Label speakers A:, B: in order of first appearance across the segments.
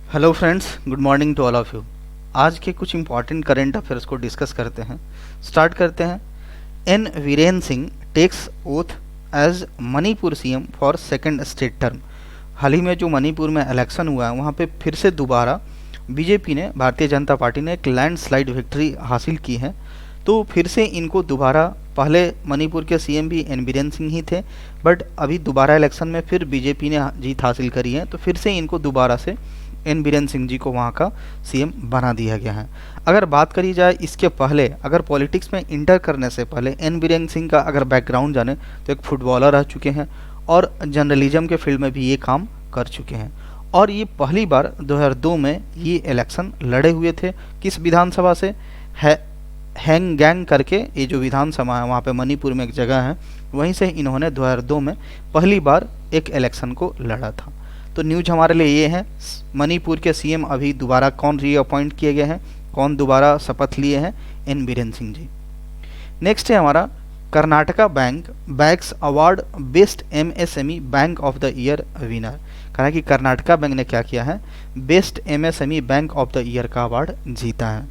A: Hello friends, good morning to all of you. आज के कुछ इंपॉर्टेंट करंट अफेयर्स को डिस्कस करते हैं। स्टार्ट करते हैं। N Biren Singh takes oath as Manipur CM for second state term. हाल ही में जो मणिपुर में इलेक्शन हुआ है वहाँ पे फिर से दोबारा बीजेपी ने, भारतीय जनता पार्टी ने एक लैंडस्लाइड विक्ट्री हासिल की है। तो फिर से इनको दोबारा, पहले मणिपुर के सीएम भी एन बीरेन सिंह ही थे, बट अभी दोबारा इलेक्शन में फिर बीजेपी ने जीत हासिल करी है। तो फिर से इनको दोबारा से एन बीरेन सिंह जी को वहाँ का सीएम बना दिया गया है। अगर बात करी जाए इसके पहले, अगर पॉलिटिक्स में इंटर करने से पहले एन बीरेन सिंह का अगर बैकग्राउंड जाने तो एक फुटबॉलर रह चुके हैं और जर्नलिज्म के फील्ड में भी ये काम कर चुके हैं। और ये पहली बार 2002 में ये इलेक्शन लड़े हुए थे। किस विधानसभा से? हैंगगैंग करके ये जो विधानसभा है वहाँ पे मणिपुर में एक जगह है, वहीं से इन्होंने 2002 में पहली बार एक इलेक्शन को लड़ा था। तो न्यूज हमारे लिए ये है, मणिपुर के सीएम अभी दोबारा कौन रीअपॉइंट किए गए हैं, कौन दोबारा शपथ लिए हैं? एन बीरेन सिंह जी। नेक्स्ट है हमारा Karnataka bank bags award best MSME bank of the year winner. कहा कि कर्नाटका बैंक ने क्या किया है, best MSME bank of the year का अवार्ड जीता है।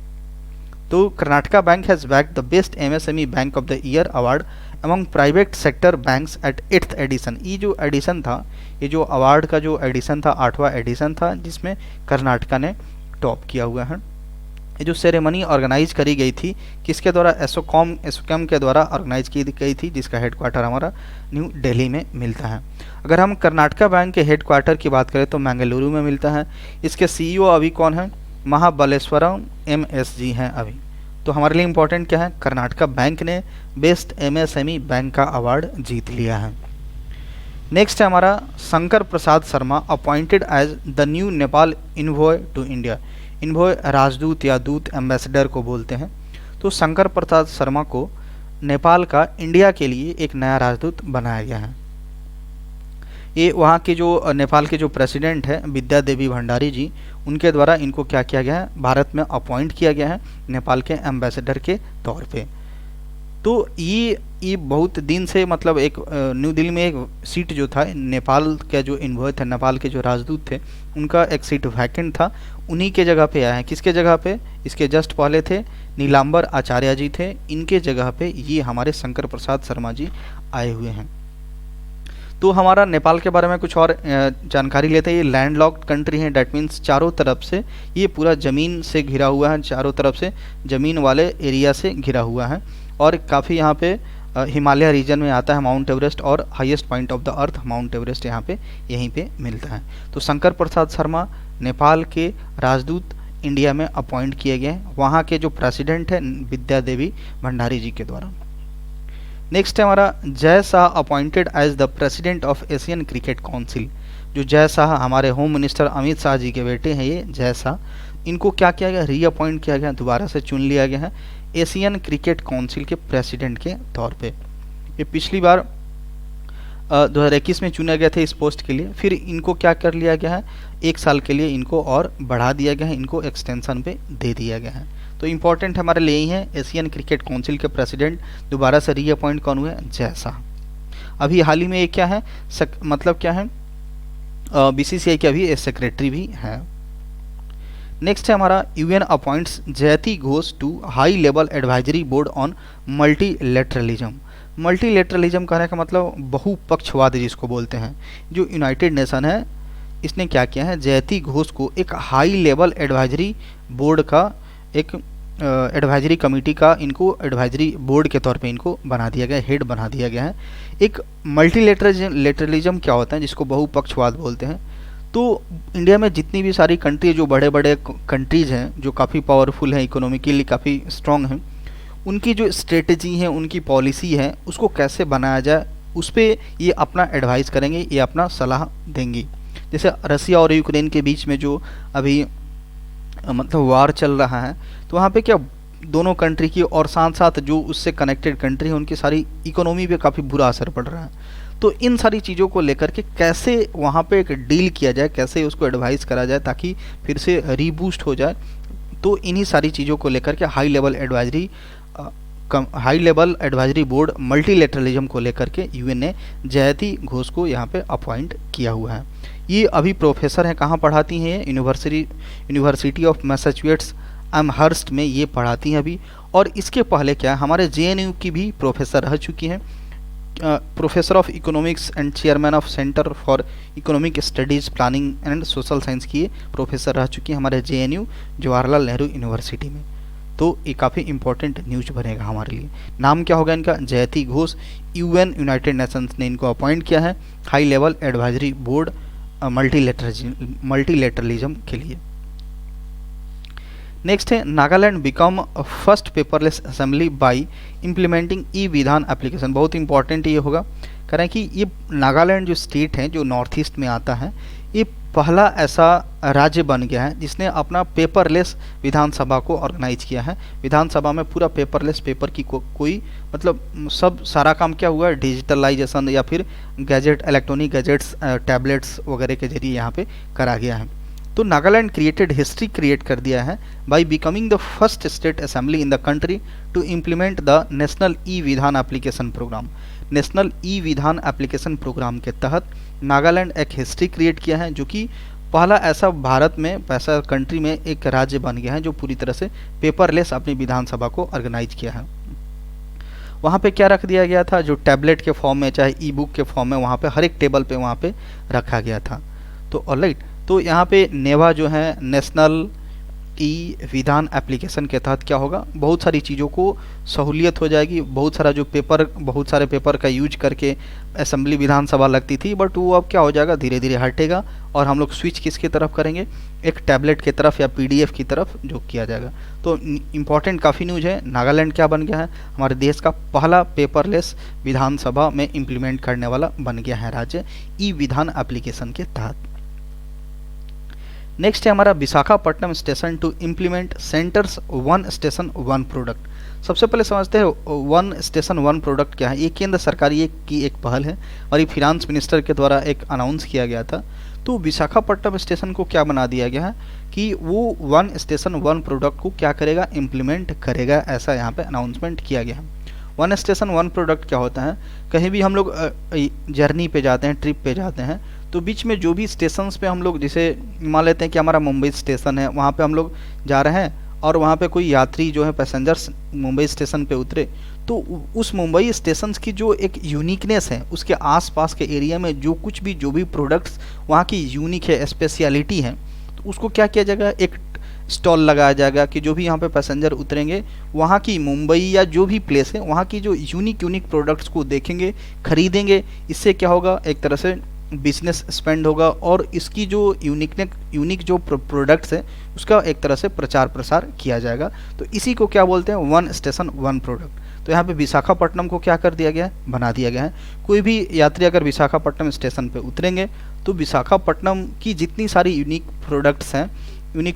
A: तो Karnataka bank has bagged the best MSME bank of the year award among private sector banks at 8th edition. ये जो एडिशन था, ये जो अवार्ड का जो एडिशन था, 8वां एडिशन था, जिसमें कर्नाटका ने टॉप किया हुआ है। ये जो सेरेमनी ऑर्गेनाइज करी गई थी, किसके द्वारा? एसोकैम के द्वारा ऑर्गेनाइज की गई थी, जिसका हेडक्वार्टर हमारा न्यू दिल्ली में मिलता है। अगर हम कर्नाटका बैंक के हेडक्वार्टर की बात करें तो बेंगलुरु में मिलता है। इसके सीईओ अभी कौन है? महाबलेश्वरम एमएस जी हैं अभी। तो हमारे लिए इम्पोर्टेंट क्या है? कर्नाटका बैंक ने बेस्ट एमएसएमई बैंक का अवार्ड जीत लिया है। नेक्स्ट है हमारा Shankar Prasad Sharma appointed as the new Nepal envoy to India. Envoy राजदूत या दूत, एम्बेसडर को बोलते हैं। तो शंकर प्रसाद शर्मा को नेपाल का इंडिया के लिए एक नया राजदूत बनाया गया है। ये वहाँ के जो नेपाल के जो प्रेसिडेंट है विद्या देवी भंडारी जी, उनके द्वारा इनको क्या किया गया है? भारत में अपॉइंट किया गया है नेपाल के एम्बेसडर के तौर पे। तो ये बहुत दिन से, मतलब एक न्यू दिल्ली में एक सीट जो था, नेपाल का जो इन्वॉय थे, नेपाल के जो राजदूत थे, उनका एक सीट वैकेंट था, उन्हीं के जगह पे आया है। किसके जगह पे? इसके जस्ट पहले थे नीलांबर आचार्य जी थे, इनके जगह पे ये हमारे शंकर प्रसाद शर्मा जी आए हुए हैं। तो हमारा नेपाल के बारे में कुछ और जानकारी लेते हैं। ये लैंडलॉक्ड कंट्री है, डैट मीन्स चारों तरफ से ये पूरा ज़मीन से घिरा हुआ है, चारों तरफ से ज़मीन वाले एरिया से घिरा हुआ है। और काफ़ी यहाँ पे हिमालय रीजन में आता है माउंट एवरेस्ट, और highest point of the earth mount Everest यहाँ पे यहीं पे मिलता है। तो शंकर प्रसाद शर्मा नेपाल के राजदूत इंडिया में अपॉइंट किए गए हैं, वहाँ के जो प्रेसिडेंट है विद्या देवी भंडारी जी के द्वारा। नेक्स्ट है हमारा Jay Shah appointed as the president of Asian cricket council. जो जय शाह हमारे होम मिनिस्टर अमित शाह जी के बेटे हैं, ये जय शाह, इनको क्या किया गया? रीअपॉइंट किया गया, दोबारा से चुन लिया गया है एशियन क्रिकेट काउंसिल के प्रेसिडेंट के तौर पे। ये पिछली बार 2021 में चुने गए थे इस पोस्ट के लिए, फिर इनको क्या कर लिया गया है? 1 साल के लिए इनको और बढ़ा दिया गया है, इनको एक्सटेंशन पे दे दिया गया है। तो इम्पॉर्टेंट हमारे लिए ही है, एशियन क्रिकेट काउंसिल के प्रेसिडेंट दोबारा से रीअपॉइंट कौन हुए? जय शाह। अभी हाल ही में ये क्या है, मतलब क्या है, बीसीसीआई के अभी सेक्रेटरी भी है। नेक्स्ट है हमारा UN appoints Jayati Ghosh to high level advisory board on multilateralism. Multilateralism कहने का मतलब बहुपक्षवाद जिसको बोलते हैं। जो यूनाइटेड नेशन है, इसने क्या किया है? जयति घोष को एक हाई लेवल एडवाइजरी बोर्ड का, एक एडवाइजरी कमेटी का, इनको एडवाइजरी बोर्ड के तौर पे इनको बना दिया गया, हेड बना दिया गया है। एक मल्टीलेटरलिज्म क्या होता है, जिसको बहुपक्षवाद बोलते हैं। तो इंडिया में जितनी भी सारी कंट्री, जो बड़े बड़े कंट्रीज़ हैं, जो काफ़ी पावरफुल हैं, इकोनॉमिकली काफ़ी स्ट्रॉन्ग हैं, उनकी जो स्ट्रेटजी है, उनकी पॉलिसी है, उसको कैसे बनाया जाए, उस पर ये अपना एडवाइस करेंगे, ये अपना सलाह देंगी। जैसे रसिया और यूक्रेन के बीच में जो अभी मतलब वार चल रहा है, तो वहाँ पे क्या दोनों कंट्री की और साथ साथ जो उससे कनेक्टेड कंट्री है, उनकी सारी इकोनॉमी पे काफ़ी बुरा असर पड़ रहा है। तो इन सारी चीज़ों को लेकर के कैसे वहाँ पे एक डील किया जाए, कैसे उसको एडवाइस करा जाए ताकि फिर से रीबूस्ट हो जाए, तो इन्हीं सारी चीज़ों को लेकर के high level advisory board multilateralism को लेकर के यूएन ने जयति घोष को यहाँ पे अपॉइंट किया हुआ है। ये अभी प्रोफेसर हैं, कहाँ पढ़ाती हैं? यूनिवर्सिटी ऑफ मैसाचुसेट्स एमहर्स्ट में ये पढ़ाती हैं अभी। और इसके पहले क्या है, हमारे जेएनयू की भी प्रोफेसर रह चुकी हैं, professor of economics and chairman of centre for economic studies planning and social science की ये प्रोफेसर रह चुकी हैं हमारे जेएनयू जवाहरलाल नेहरू यूनिवर्सिटी में। तो ये काफ़ी इंपॉर्टेंट न्यूज बनेगा हमारे लिए। नाम क्या होगा इनका? जयति घोष। यूएन यूनाइटेड नेशंस ने इनको अपॉइंट किया है high level advisory board multilateralism के लिए। नेक्स्ट है Nagaland become first paperless assembly by implementing e Vidhan application. बहुत इंपॉर्टेंट ये होगा, करें कि ये नागालैंड जो स्टेट है जो नॉर्थ ईस्ट में आता है, ये पहला ऐसा राज्य बन गया है जिसने अपना पेपरलेस विधानसभा को ऑर्गेनाइज किया है। विधानसभा में पूरा पेपरलेस, पेपर की कोई मतलब सब सारा काम क्या हुआ है, डिजिटलाइजेशन या फिर गैजेट, इलेक्ट्रॉनिक गैजेट्स, टैबलेट्स वगैरह के जरिए यहाँ पे करा गया है। तो नागालैंड क्रिएटेड हिस्ट्री क्रिएट कर दिया है by becoming the first state assembly in the country to implement the national e Vidhan application programme. National e Vidhan application programme के तहत नागालैंड एक हिस्ट्री क्रिएट किया है, जो कि पहला ऐसा भारत में, ऐसा कंट्री में एक राज्य बन गया है जो पूरी तरह से पेपरलेस अपनी विधानसभा को ऑर्गेनाइज किया है। वहाँ पे क्या रख दिया गया था, जो टैबलेट के फॉर्म में चाहे ई बुक के फॉर्म में वहाँ पे हर एक टेबल पे वहाँ पे रखा गया था। तो ऑलराइट, तो यहाँ पे नेवा जो है नेशनल ई विधान एप्लीकेशन के तहत क्या होगा, बहुत सारी चीज़ों को सहूलियत हो जाएगी। बहुत सारे पेपर का यूज करके असेंबली विधानसभा लगती थी, बट वो अब क्या हो जाएगा, धीरे धीरे हटेगा और हम लोग स्विच किसकी तरफ करेंगे, एक टैबलेट की तरफ या पीडीएफ की तरफ जो किया जाएगा। तो इम्पॉर्टेंट काफ़ी न्यूज है। नागालैंड क्या बन गया है, हमारे देश का पहला पेपरलेस विधानसभा में इम्प्लीमेंट करने वाला बन गया है राज्य ई विधान एप्लीकेशन के तहत। नेक्स्ट है हमारा Visakhapatnam station to implement centres one station one product. सबसे पहले समझते हैं वन स्टेशन वन प्रोडक्ट क्या है। ये केंद्र सरकार की एक पहल है और ये फिनांस मिनिस्टर के द्वारा एक अनाउंस किया गया था। तो विशाखापट्टनम स्टेशन को क्या बना दिया गया है कि वो वन स्टेशन वन प्रोडक्ट को क्या करेगा, इम्प्लीमेंट करेगा, ऐसा यहाँ पे अनाउंसमेंट किया गया है। वन स्टेशन वन प्रोडक्ट क्या होता है, कहीं भी हम लोग जर्नी पे जाते हैं, ट्रिप पे जाते हैं, तो बीच में जो भी स्टेशंस पे हम लोग, जैसे मान लेते हैं कि हमारा मुंबई स्टेशन है, वहाँ पे हम लोग जा रहे हैं और वहाँ पे कोई यात्री जो है पैसेंजर्स मुंबई स्टेशन पे उतरे, तो उस मुंबई स्टेशन की जो एक यूनिकनेस है, उसके आसपास के एरिया में जो भी प्रोडक्ट्स वहाँ की यूनिक है, स्पेशलिटी है, तो उसको क्या किया जाएगा, एक स्टॉल लगाया जाएगा कि जो भी यहाँ पे पैसेंजर उतरेंगे वहाँ की मुंबई या जो भी प्लेस है वहाँ की जो यूनिक प्रोडक्ट्स को देखेंगे, खरीदेंगे। इससे क्या होगा, एक तरह से बिजनेस स्पेंड होगा और इसकी जो यूनिक जो प्रोडक्ट्स है उसका एक तरह से प्रचार प्रसार किया जाएगा। तो इसी को क्या बोलते हैं, वन स्टेशन वन प्रोडक्ट। तो यहाँ पे विशाखापट्टनम को क्या कर दिया गया है, बना दिया गया है। कोई भी यात्री अगर विशाखापट्टनम स्टेशन पे उतरेंगे तो विशाखापट्टनम की जितनी सारी यूनिक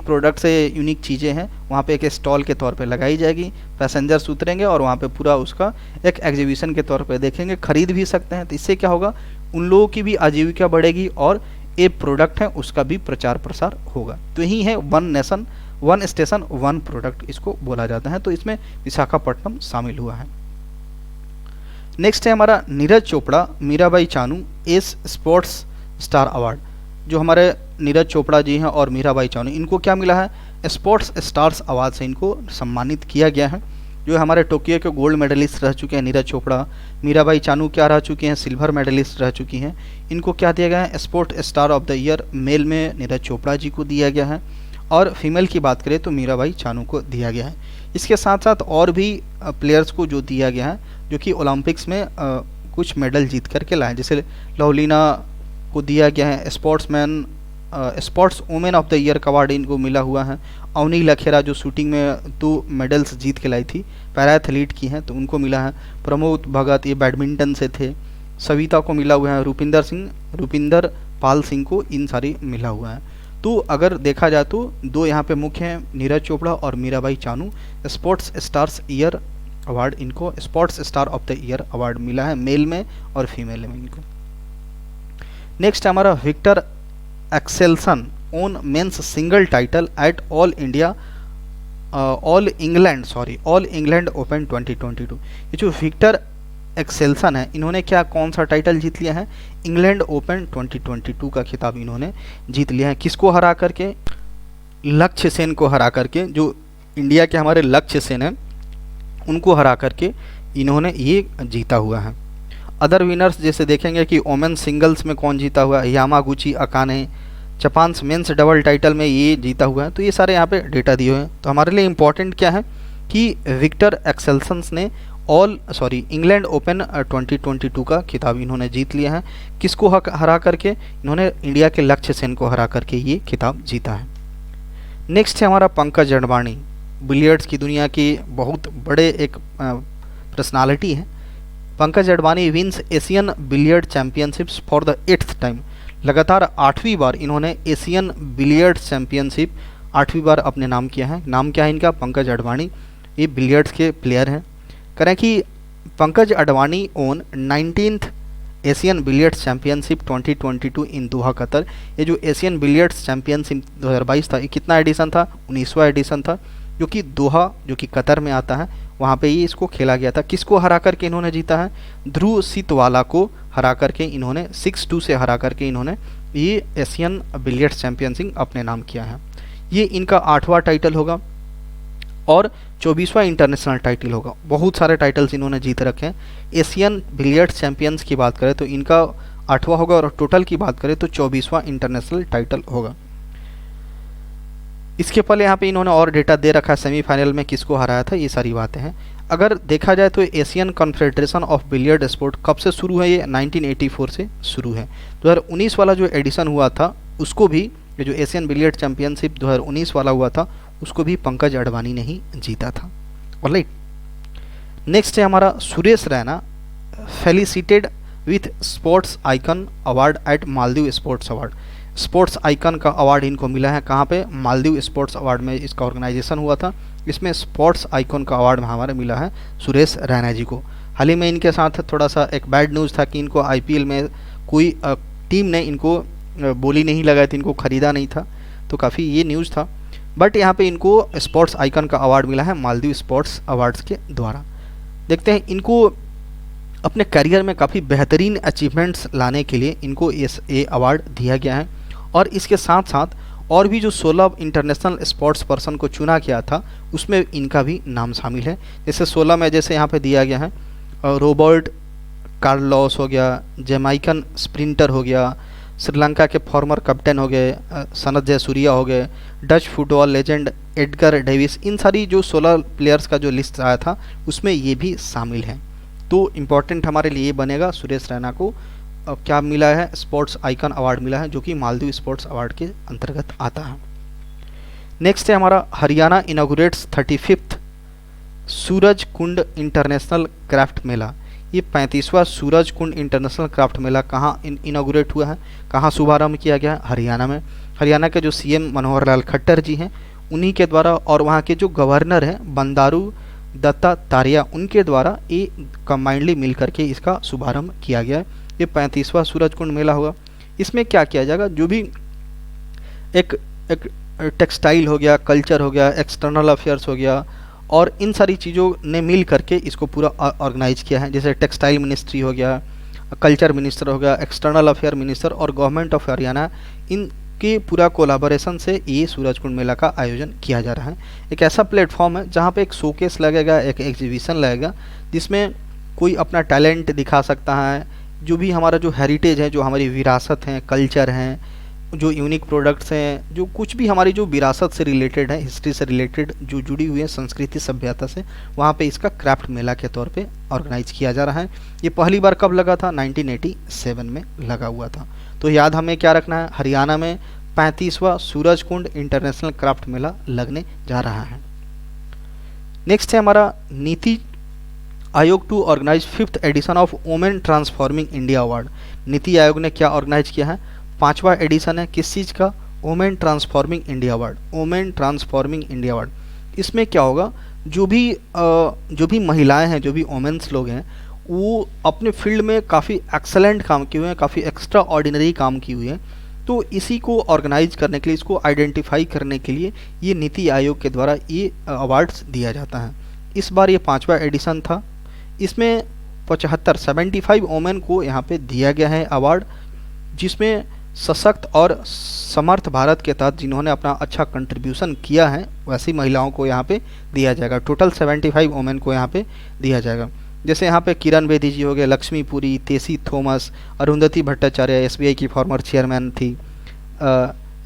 A: प्रोडक्ट्स से यूनिक चीज़ें हैं वहाँ पे एक स्टॉल के तौर पे लगाई जाएगी। पैसेंजर्स उतरेंगे और वहाँ पे पूरा उसका एक एग्जीबिशन के तौर पे देखेंगे, खरीद भी सकते हैं। तो इससे क्या होगा, उन लोगों की भी आजीविका बढ़ेगी और ये प्रोडक्ट है उसका भी प्रचार प्रसार होगा। तो यही है one nation one station one product, इसको बोला जाता है। तो इसमें विशाखापट्टनम शामिल हुआ है। नेक्स्ट है हमारा Neeraj Chopra Mirabai Chanu S sports star award. जो हमारे नीरज चोपड़ा जी हैं और मीराबाई चानू, इनको क्या मिला है, स्पोर्ट्स स्टार्स अवार्ड से इनको सम्मानित किया गया है। जो हमारे टोक्यो के गोल्ड मेडलिस्ट रह चुके हैं नीरज चोपड़ा, मीराबाई चानू क्या रह चुकी हैं, सिल्वर मेडलिस्ट रह चुकी हैं। इनको क्या दिया गया है, sport star of the year male में नीरज चोपड़ा जी को दिया गया है और फीमेल की बात करें तो मीराबाई चानू को दिया गया है। इसके साथ साथ और भी प्लेयर्स को जो दिया गया है जो कि ओलंपिक्स में कुछ मेडल जीत करके लाए, जैसे लवलीना को दिया गया है sports women of the year का अवार्ड इनको मिला हुआ है। अवनी लखेरा जो शूटिंग में 2 मेडल्स जीत के लाई थी, पैरा एथलीट की हैं, तो उनको मिला है। प्रमोद भगत ये बैडमिंटन से थे, सविता को मिला हुआ है। रुपिंदर पाल सिंह को इन सारी मिला हुआ है। तो अगर देखा जाए तो 2 यहाँ पे मुख्य हैं, नीरज चोपड़ा और Mirabai Chanu. Sports stars year award इनको, sports star of the year award मिला है मेल में और फीमेल में इनको। नेक्स्ट हमारा Viktor Axelsen won men's single title at all England open 2022। ये जो विक्टर एक्सेल्सन है, इन्होंने क्या कौन सा टाइटल जीत लिया है? इंग्लैंड ओपन 2022 का खिताब इन्होंने जीत लिया है। किसको हरा करके? लक्ष्य सेन को हरा करके, जो इंडिया के हमारे लक्ष्य सेन हैं उनको हरा करके इन्होंने ये जीता हुआ है। अदर विनर्स जैसे देखेंगे कि ओमेन सिंगल्स में कौन जीता हुआ है, Yamaguchi Akane, Japan men's double title में ये जीता हुआ है। तो ये सारे यहाँ पे डेटा दिए हुए हैं। तो हमारे लिए इम्पॉर्टेंट क्या है कि विक्टर एक्सेल्सन्स ने इंग्लैंड ओपन 2022 का खिताब इन्होंने जीत लिया है। किसको हरा करके? इन्होंने इंडिया के लक्ष्य सेन को हरा करके ये खिताब जीता है। नेक्स्ट है हमारा पंकज अडवाणी, बिलियर्ड्स की दुनिया की बहुत बड़े एक पर्सनालिटी है। Pankaj Advani wins Asian billiard championships for the 8th time. लगातार 8वीं बार इन्होंने एशियन बिलियर्ड चैंपियनशिप 8वीं बार अपने नाम किया है। नाम क्या है इनका? पंकज अडवाणी। ये बिलियर्ड्स के प्लेयर हैं। करें कि Pankaj Advani own 19th Asian billiards championship 2022 इन दोहा कतर। ये जो एशियन बिलियर्ड्स चैंपियनशिप 2022 था, ये कितना एडिशन था? 19वां एडिशन था, जो कि दोहा जो कि कतर में आता है, वहाँ पे ये इसको खेला गया था। किसको हरा करके इन्होंने जीता है? ध्रुव सीतवाला को हरा करके इन्होंने 6-2 से हरा करके इन्होंने ये एशियन बिलियर्ड्स चैंपियनशिप अपने नाम किया है। ये इनका 8वां टाइटल होगा और 24वां इंटरनेशनल टाइटल होगा। बहुत सारे टाइटल्स इन्होंने जीत रखे हैं। एशियन बिलियर्ड्स चैंपियंस की बात करें तो इनका 8वां होगा और टोटल की बात करें तो 24वां इंटरनेशनल टाइटल होगा। इसके पहले यहाँ पे इन्होंने और डेटा दे रखा है, सेमीफाइनल में किसको हराया था, ये सारी बातें हैं। अगर देखा जाए तो Asian confederation of billiard sport कब से शुरू है? ये 1984 से शुरू है। 2019 वाला जो एडिशन हुआ था उसको भी, जो एशियन बिलियर्ड चैंपियनशिप 2019 वाला हुआ था, उसको भी पंकज अडवाणी ने ही जीता था। ऑलराइट, नेक्स्ट है हमारा Suresh Raina, felicitated with sports icon award at Maldives sports award. Sports icon का अवार्ड इनको मिला है। कहाँ पे? मालदीव स्पोर्ट्स अवार्ड में इसका ऑर्गेनाइजेशन हुआ था। इसमें स्पोर्ट्स आइकन का अवार्ड हमारे मिला है सुरेश रैना जी को। हाल ही में इनके साथ थोड़ा सा एक बैड न्यूज़ था कि इनको आईपीएल में कोई टीम ने इनको बोली नहीं लगाई थी, इनको ख़रीदा नहीं था, तो काफ़ी ये न्यूज़ था। बट यहाँ पे इनको स्पोर्ट्स आइकन का अवार्ड मिला है मालदीव स्पोर्ट्स अवार्ड्स के द्वारा। देखते हैं, इनको अपने करियर में काफ़ी बेहतरीन अचीवमेंट्स लाने के लिए इनको ये अवार्ड दिया गया है। और इसके साथ साथ और भी जो 16 इंटरनेशनल स्पोर्ट्स पर्सन को चुना गया था उसमें इनका भी नाम शामिल है। जैसे 16 में जैसे यहाँ पे दिया गया है रॉबर्ट कार्लोस हो गया, जमैकन स्प्रिंटर हो गया, श्रीलंका के फॉर्मर कैप्टन हो गए सनत जयसूर्या हो गए, Dutch football legend Edgar Davids. इन सारी जो 16 प्लेयर्स का जो लिस्ट आया था उसमें ये भी शामिल हैं। तो इम्पॉर्टेंट हमारे लिए बनेगा, सुरेश रैना को क्या मिला है? स्पोर्ट्स आइकन अवार्ड मिला है, जो कि मालदीव स्पोर्ट्स अवार्ड के अंतर्गत आता है। नेक्स्ट है हमारा Haryana inaugurates 35th Suraj Kund international craft मेला। ये 35वां सूरज कुंड इंटरनेशनल क्राफ्ट मेला कहाँ इनॉग्रेट हुआ है, कहाँ शुभारंभ किया गया है? हरियाणा में। हरियाणा के जो सीएम मनोहर लाल खट्टर जी हैं उन्हीं के द्वारा, और वहाँ के जो गवर्नर हैं बंदारू दत्तात्रेय, उनके द्वारा ये कंबाइंडली मिल करके इसका शुभारंभ किया गया है। ये 35वां सूरज कुंड मेला होगा। इसमें क्या किया जाएगा? जो भी एक टेक्सटाइल हो गया, कल्चर हो गया, एक्सटर्नल अफेयर्स हो गया, और इन सारी चीज़ों ने मिल करके इसको पूरा ऑर्गेनाइज किया है। जैसे टेक्सटाइल मिनिस्ट्री हो गया, कल्चर मिनिस्टर हो गया, एक्सटर्नल अफेयर मिनिस्टर और गवर्नमेंट ऑफ हरियाणा, इनके पूरा कोलाबोरेशन से ये सूरज कुंड मेला का आयोजन किया जा रहा है। एक ऐसा प्लेटफॉर्म है जहाँ पे एक शोकेस लगेगा, एक एग्जीबिशन लगेगा, जिसमें कोई अपना टैलेंट दिखा सकता है। जो भी हमारा जो हेरिटेज है, जो हमारी विरासत हैं, कल्चर हैं, जो यूनिक प्रोडक्ट्स हैं, जो कुछ भी हमारी जो विरासत से रिलेटेड है, हिस्ट्री से रिलेटेड जो जुड़ी हुई है संस्कृति सभ्यता से, वहाँ पे इसका क्राफ्ट मेला के तौर पे ऑर्गेनाइज किया जा रहा है। ये पहली बार कब लगा था? 1987 में लगा हुआ था। तो याद हमें क्या रखना है? हरियाणा में 35वां सूरज कुंड इंटरनेशनल क्राफ्ट मेला लगने जा रहा है। नेक्स्ट है हमारा Niti Aayog to organise 5th edition of women transforming India award. Niti Aayog ने क्या ऑर्गेनाइज किया है? 5वां एडिशन है। किस चीज़ का? Women transforming India award. Women transforming India award, इसमें क्या होगा? जो भी महिलाएं हैं, जो भी वुमेन्स लोग हैं, वो अपने फील्ड में काफ़ी एक्सेलेंट काम किए हुए हैं, काफ़ी एक्स्ट्रा ऑर्डिनरी काम किए हुए हैं। तो इसी को ऑर्गेनाइज करने के लिए, इसको आइडेंटिफाई करने के लिए ये नीति आयोग के द्वारा ये अवार्ड्स दिया जाता है। इस बार ये 5वां एडिशन था। इसमें 75 वोमेन को यहाँ पे दिया गया है अवार्ड, जिसमें सशक्त और समर्थ भारत के तहत जिन्होंने अपना अच्छा कंट्रीब्यूशन किया है वैसी महिलाओं को यहाँ पे दिया जाएगा। टोटल 75 वोमेन को यहाँ पे दिया जाएगा। जैसे यहाँ पे किरण बेदी जी हो गए, लक्ष्मी पुरी, तेसी थॉमस, अरुंधति भट्टाचार्य एसबीआई की फॉर्मर चेयरमैन थी,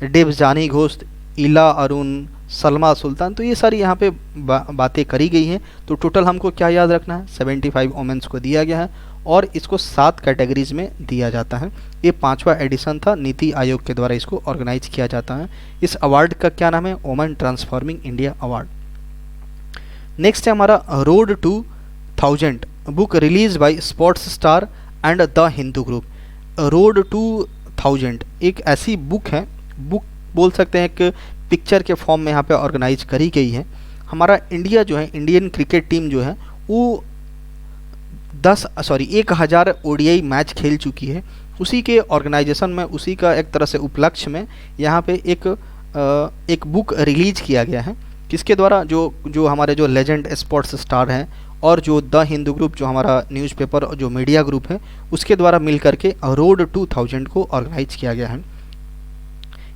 A: देवजानी घोष, इला अरुण, सलमा सुल्तान। तो ये सारी यहाँ पे बातें करी गई हैं। तो टोटल हमको क्या याद रखना है, 75 वोमेन्स को दिया गया है और इसको 7 कैटेगरीज में दिया जाता है। ये 5वां एडिशन था, नीति आयोग के द्वारा इसको ऑर्गेनाइज किया जाता है। इस अवार्ड का क्या नाम है, women transforming India award. Next है हमारा road to 1000 book release by sports star and the Hindu group. Road to 1000 एक ऐसी बुक है, बुक बोल सकते हैं, एक पिक्चर के फॉर्म में यहाँ पे ऑर्गेनाइज करी गई है। हमारा इंडिया जो है, इंडियन क्रिकेट टीम जो है वो 1000 ओडीआई मैच खेल चुकी है। उसी के ऑर्गेनाइजेशन में, उसी का एक तरह से उपलक्ष्य में यहाँ पे एक बुक रिलीज किया गया है, किसके द्वारा, जो हमारे जो लेजेंड स्पोर्ट्स स्टार हैं और जो द हिंदू ग्रुप जो हमारा न्यूज़पेपर और जो मीडिया ग्रुप है उसके द्वारा मिल करके रोड टू 1000 को ऑर्गेनाइज किया गया है।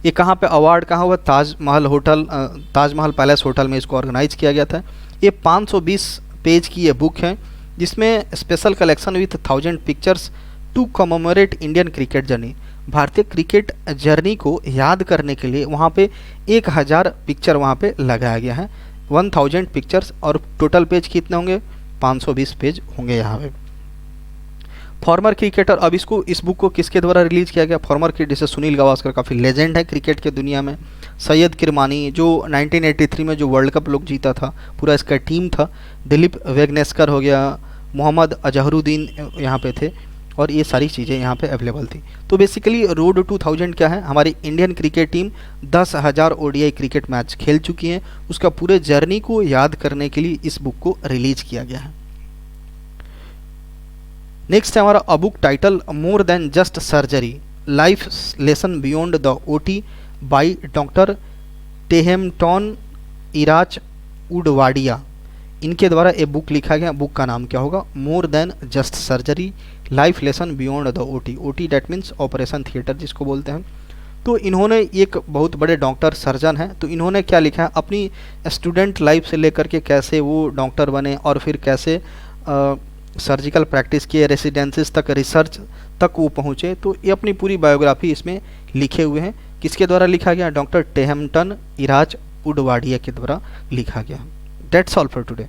A: ये कहाँ पे अवार्ड कहाँ हुआ, ताजमहल पैलेस होटल में इसको ऑर्गेनाइज किया गया था। ये 520 पेज की ये बुक है, जिसमें special collection with 1000 pictures to commemorate Indian cricket journey. भारतीय क्रिकेट जर्नी को याद करने के लिए वहाँ पे 1000 पिक्चर वहाँ पे लगाया गया है, 1000 पिक्चर्स। और टोटल पेज कितने होंगे, 520 पेज होंगे यहाँ पे। फॉर्मर क्रिकेटर, अब इस बुक को किसके द्वारा रिलीज किया गया, फॉर्मर क्रिकेटर, जैसे सुनील गावस्कर काफ़ी लेजेंड है क्रिकेट के दुनिया में, सैयद किरमानी जो 1983 में जो वर्ल्ड कप लोग जीता था, पूरा इसका टीम था, दिलीप वेगनेस्कर हो गया, मोहम्मद अजहरुद्दीन यहाँ पे थे, और ये सारी चीज़ें यहाँ पे अवेलेबल थी। तो बेसिकली रोड टू 1000 क्या है, हमारी Indian cricket team 10,000 ODI cricket match खेल चुकी है, उसका पूरे जर्नी को याद करने के लिए इस बुक को रिलीज किया गया है। नेक्स्ट है हमारा a book title more than just surgery, life lesson beyond the OT by doctor Tehemton Erach Udwadia. इनके द्वारा एक बुक लिखा गया, बुक का नाम क्या होगा, मोर than just surgery, life lesson beyond the OT. OT that means operation theatre जिसको बोलते हैं। तो इन्होंने, एक बहुत बड़े डॉक्टर सर्जन हैं, तो इन्होंने क्या लिखा है, अपनी स्टूडेंट लाइफ से लेकर के कैसे वो डॉक्टर बने और फिर कैसे सर्जिकल प्रैक्टिस किए, रेसिडेंसीज तक, रिसर्च तक वो पहुँचे। तो ये अपनी पूरी बायोग्राफी इसमें लिखे हुए हैं। किसके द्वारा लिखा गया, डॉक्टर टेहमटन इराज उडवाडिया के द्वारा लिखा गया। That's all for today.